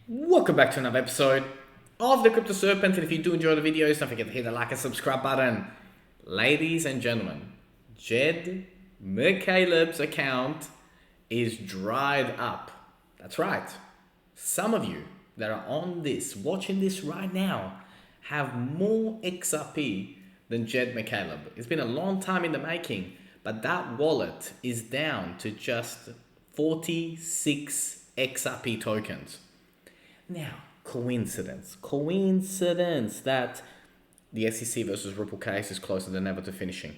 Welcome back to another episode of the Crypto Serpent. And if you do enjoy the videos, don't forget to hit the like and subscribe button. Ladies and gentlemen, Jed McCaleb's account is dried up. That's right. Some of you that are on this, watching this right now, have more XRP than Jed McCaleb. It's been a long time in the making, but that wallet is down to just 46 XRP tokens. Now, coincidence that the SEC versus Ripple case is closer than ever to finishing.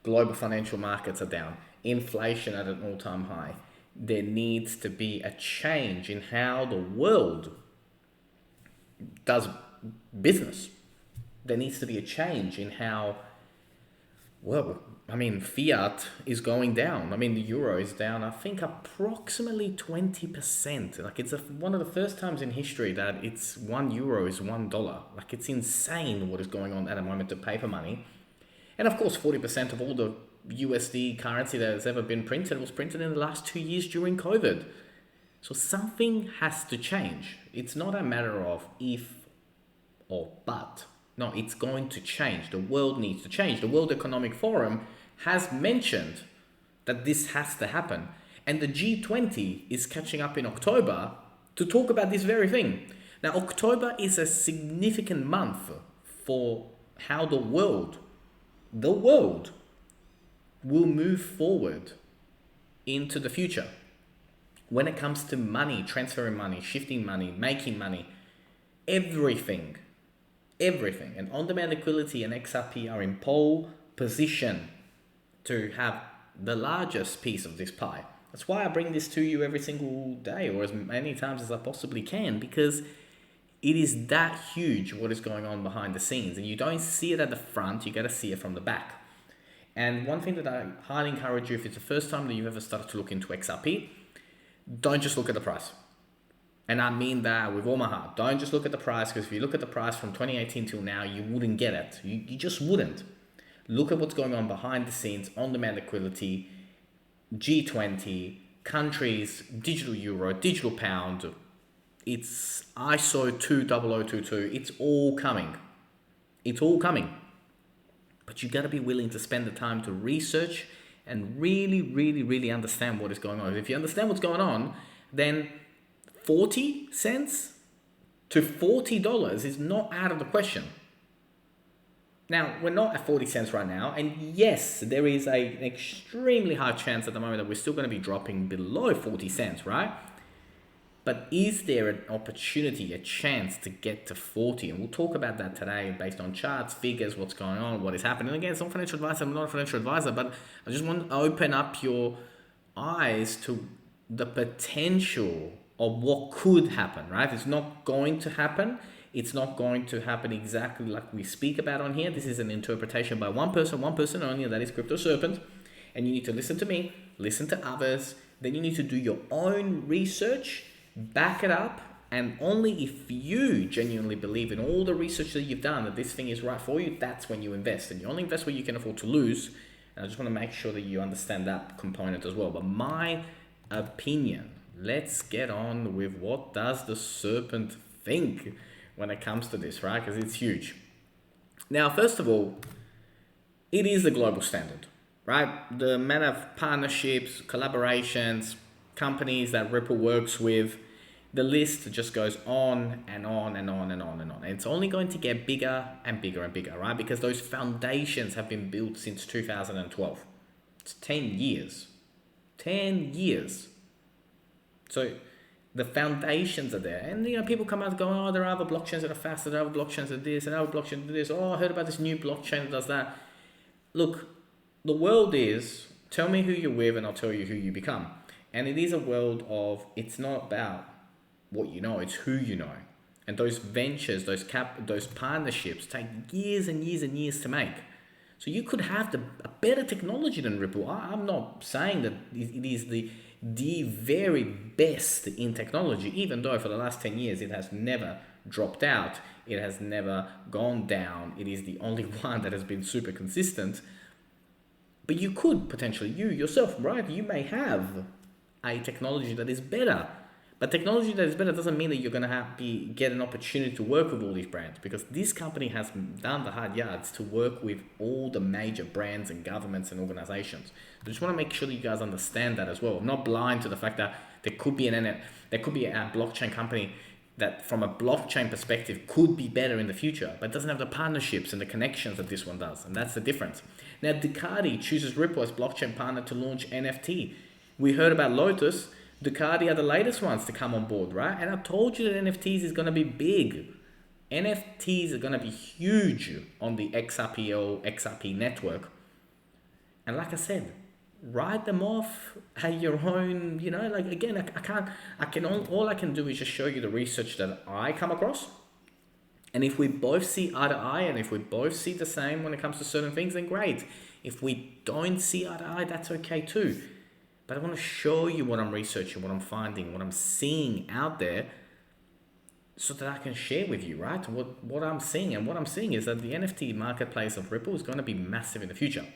Global financial markets are down. Inflation at an all-time high. There needs to be a change in how the world does business. There needs to be a change in how, fiat is going down. The euro is down, I think, approximately 20%. Like, it's one of the first times in history that it's €1 is $1. Like, it's insane what is going on at the moment to paper money. And of course, 40% of all the USD currency that has ever been printed was printed in the last 2 years during COVID. So something has to change. It's not a matter of if or but. No, it's going to change. The world needs to change. The World Economic Forum has mentioned that this has to happen. And the G20 is catching up in October to talk about this very thing. Now, October is a significant month for how the world will move forward into the future. When it comes to money, transferring money, shifting money, making money, everything. And on-demand liquidity and XRP are in pole position to have the largest piece of this pie. That's why I bring this to you every single day, or as many times as I possibly can, because it is that huge what is going on behind the scenes. And you don't see it at the front, you got to see it from the back. And one thing that I highly encourage you, if it's the first time that you've ever started to look into XRP, don't just look at the price. And I mean that with all my heart. Don't just look at the price, because if you look at the price from 2018 till now, you wouldn't get it. You just wouldn't. Look at what's going on behind the scenes, on-demand liquidity, G20, countries, digital euro, digital pound. It's ISO 20022. It's all coming. But you got to be willing to spend the time to research and really understand what is going on. If you understand what's going on, then 40 cents to $40 is not out of the question. Now, we're not at 40 cents right now, and yes, there is an extremely high chance at the moment that we're still going to be dropping below 40 cents, right? But is there an opportunity, a chance to get to 40? And we'll talk about that today based on charts, figures, what's going on, what is happening. Again, it's not financial advice, I'm not a financial advisor, but I just want to open up your eyes to the potential of what could happen, right? It's not going to happen. It's not going to happen exactly like we speak about on here. This is an interpretation by one person only, and that is Crypto Serpent. And you need to listen to me, listen to others. Then you need to do your own research, back it up, and only if you genuinely believe in all the research that you've done that this thing is right for you, that's when you invest. And you only invest where you can afford to lose. And I just want to make sure that you understand that component as well. But my opinion, let's get on with what does the serpent think when it comes to this, right? Because it's huge. Now, first of all, it is the global standard, right? The amount of partnerships, collaborations, companies that Ripple works with, the list just goes on and on and on and on and on. And it's only going to get bigger and bigger and bigger, right? Because those foundations have been built since 2012. It's 10 years. 10 years. So the foundations are there. And people come out and go, oh, there are other blockchains that are faster, there are other blockchains that do this, and other blockchains that do this. Oh, I heard about this new blockchain that does that. Look, the world is, tell me who you're with and I'll tell you who you become. And it is a world of, it's not about what you know, it's who you know. And those ventures, those partnerships take years and years and years to make. So you could have a better technology than Ripple. I'm not saying that it is the very best in technology, even though for the last 10 years it has never dropped out, it has never gone down, it is the only one that has been super consistent. But you could potentially, you yourself, right, you may have a technology that is better, But technology that is better doesn't mean that you're going to get an opportunity to work with all these brands, because this company has done the hard yards to work with all the major brands and governments and organizations. I just want to make sure that you guys understand that as well. I'm not blind to the fact that there could be a blockchain company that from a blockchain perspective could be better in the future, but doesn't have the partnerships and the connections that this one does. And that's the difference. Now, Ducati chooses Ripple as blockchain partner to launch NFT. We heard about Lotus. Ducati are the latest ones to come on board, right? And I told you that NFTs is going to be big. NFTs are going to be huge on the XRP network. And like I said, write them off at your own, like again, all I can do is just show you the research that I come across. And if we both see eye to eye, and if we both see the same when it comes to certain things, then great. If we don't see eye to eye, that's okay too. But I want to show you what I'm researching, what I'm finding, what I'm seeing out there, so that I can share with you, right? What I'm seeing. And what I'm seeing is that the NFT marketplace of Ripple is going to be massive in the future.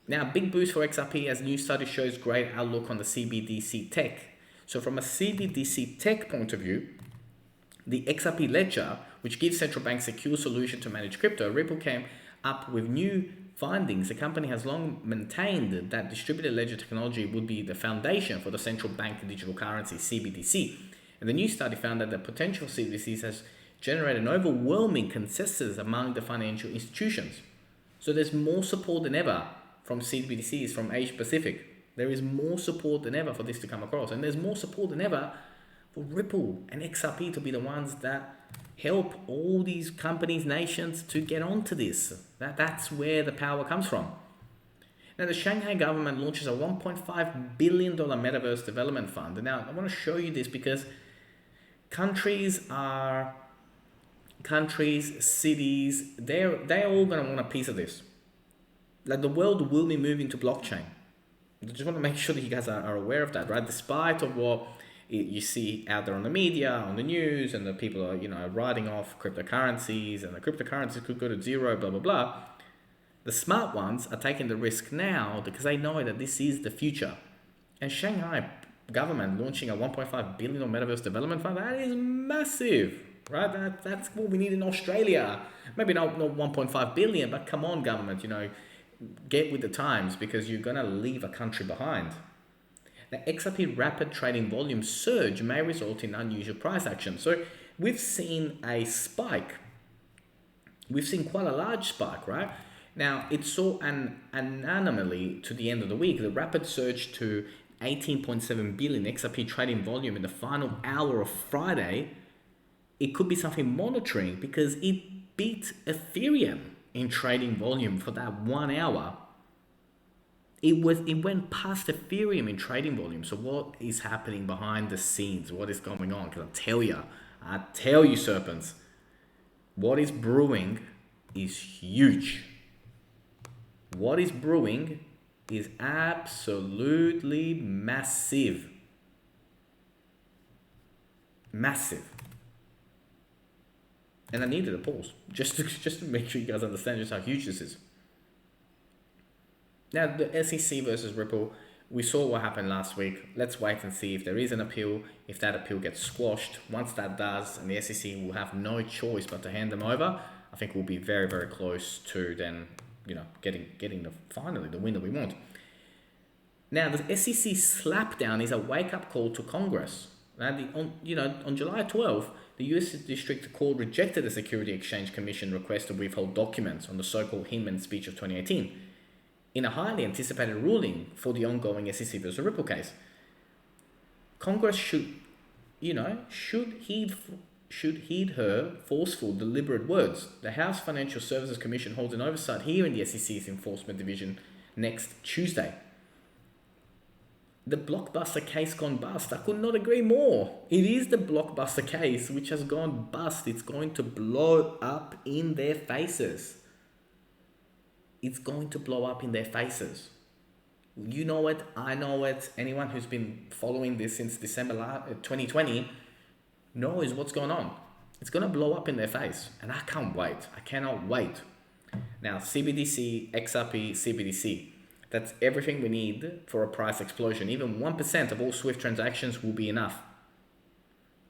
Now, big boost for XRP as new study shows great outlook on the CBDC tech. So from a CBDC tech point of view, the XRP ledger, which gives central banks a secure solution to manage crypto, Ripple came up with new findings. The company has long maintained that distributed ledger technology would be the foundation for the central bank digital currency, CBDC. And the new study found that the potential CBDCs has generated an overwhelming consensus among the financial institutions. So there's more support than ever from CBDCs from Asia Pacific. There is more support than ever for this to come across. And there's more support than ever for Ripple and XRP to be the ones that help all these companies, nations to get onto this. That's where the power comes from. Now, the Shanghai government launches a $1.5 billion Metaverse development fund. Now, I want to show you this because countries, cities, they're all going to want a piece of this. Like, the world will be moving to blockchain. I just want to make sure that you guys are aware of that, right? Despite of what you see out there on the media, on the news, and the people are, writing off cryptocurrencies, and the cryptocurrencies could go to zero, blah, blah, blah. The smart ones are taking the risk now because they know that this is the future. And Shanghai government launching a $1.5 billion Metaverse development fund, that is massive, right? That's what we need in Australia. Maybe not 1.5 billion, but come on, government, get with the times, because you're going to leave a country behind. Now, XRP rapid trading volume surge may result in unusual price action. So we've seen a spike. We've seen quite a large spike, right? Now, it saw an anomaly to the end of the week. The rapid surge to 18.7 billion XRP trading volume in the final hour of Friday. It could be something monitoring, because it beat Ethereum in trading volume for that 1 hour. It went past Ethereum in trading volume. So what is happening behind the scenes? What is going on? Because I tell you, serpents, what is brewing is huge. What is brewing is absolutely massive. Massive. And I needed a pause just to make sure you guys understand just how huge this is. Now, the SEC versus Ripple, we saw what happened last week. Let's wait and see if there is an appeal. If that appeal gets squashed, once that does, and the SEC will have no choice but to hand them over, I think we'll be very, very close to then, getting finally the win that we want. Now, the SEC slapdown is a wake-up call to Congress. Now, on July 12th, the U.S. District Court rejected the Security Exchange Commission request to withhold documents on the so-called Hinman speech of 2018 in a highly anticipated ruling for the ongoing SEC versus Ripple case. Congress should heed her forceful, deliberate words. The House Financial Services Commission holds an oversight here in the SEC's Enforcement Division next Tuesday. The blockbuster case gone bust. I could not agree more. It is the blockbuster case which has gone bust. It's going to blow up in their faces. It's going to blow up in their faces. You know it. I know it. Anyone who's been following this since December 2020 knows what's going on. It's going to blow up in their face. And I can't wait. I cannot wait. Now, CBDC, XRP, CBDC. That's everything we need for a price explosion. Even 1% of all SWIFT transactions will be enough.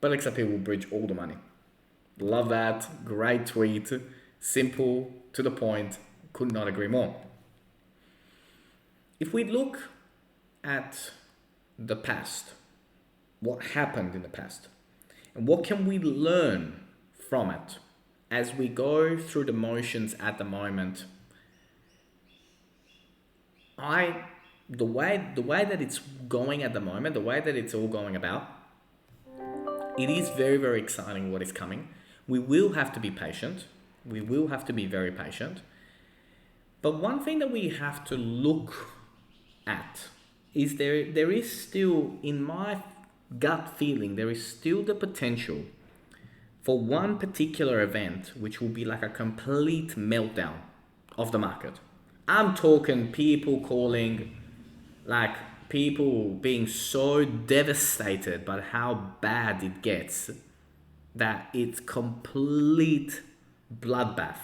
but Xrp will bridge all the money. Love that. Great tweet. Simple, to the point. Could not agree more. If we look at the past, what happened in the past, and what can we learn from it as we go through the motions at the moment, the way that it's going at the moment, the way that it's all going about, it is very, very exciting what is coming. We will have to be patient. We will have to be very patient. But one thing that we have to look at is there is still, in my gut feeling, there is still the potential for one particular event which will be like a complete meltdown of the market. I'm talking people being so devastated by how bad it gets that it's complete bloodbath.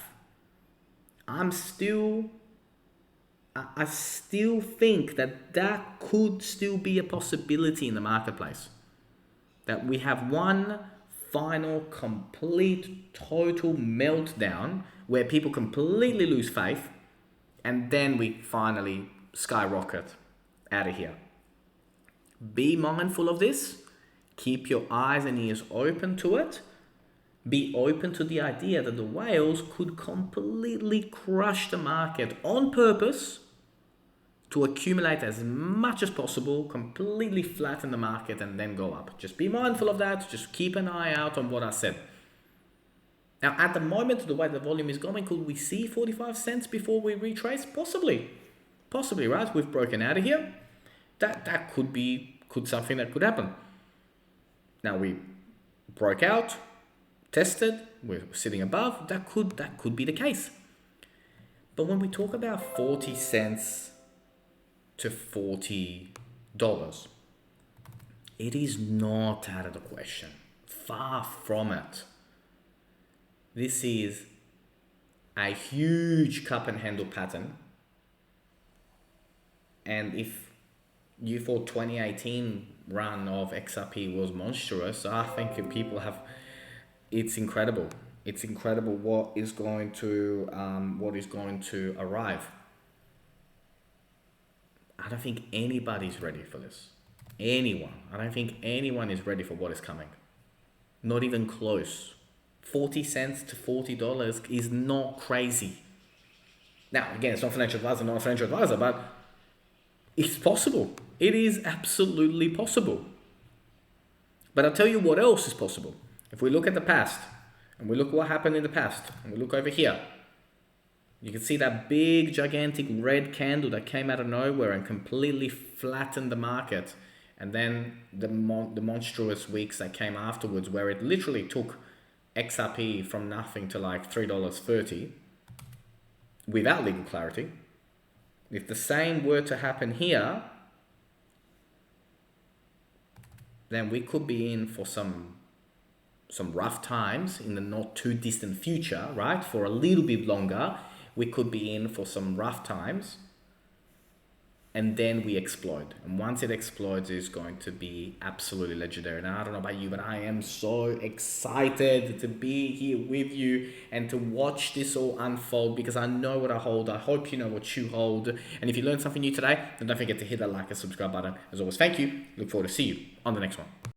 I still think that could still be a possibility in the marketplace. That we have one final, complete, total meltdown where people completely lose faith, and then we finally skyrocket out of here. Be mindful of this. Keep your eyes and ears open to it. Be open to the idea that the whales could completely crush the market on purpose to accumulate as much as possible, completely flatten the market, and then go up. Just be mindful of that. Just keep an eye out on what I said. Now, at the moment, the way the volume is going, could we see 45 cents before we retrace? Possibly, right? We've broken out of here. That could something that could happen. Now we broke out, tested, we're sitting above. That could be the case. But when we talk about 40 cents to $40, it is not out of the question. Far from it. This is a huge cup and handle pattern. And if you thought 2018 run of XRP was monstrous, I think it's incredible. It's incredible what is going to arrive. I don't think anybody's ready for this. I don't think anyone is ready for what is coming. Not even close. 40 cents to $40 is not crazy. Now, again, it's not a financial advisor, but it's possible. It is absolutely possible. But I'll tell you what else is possible. If we look at the past, and we look what happened in the past, and we look over here, you can see that big, gigantic red candle that came out of nowhere and completely flattened the market. And then the monstrous weeks that came afterwards, where it literally took XRP from nothing to like $3.30 without legal clarity. If the same were to happen here, then we could be in for some rough times in the not too distant future, right? For a little bit longer, we could be in for some rough times, and then we explode. And once it explodes, it's going to be absolutely legendary. Now, I don't know about you, but I am so excited to be here with you and to watch this all unfold, because I know what I hold. I hope you know what you hold. And if you learned something new today, then don't forget to hit that like and subscribe button. As always, thank you. Look forward to see you on the next one.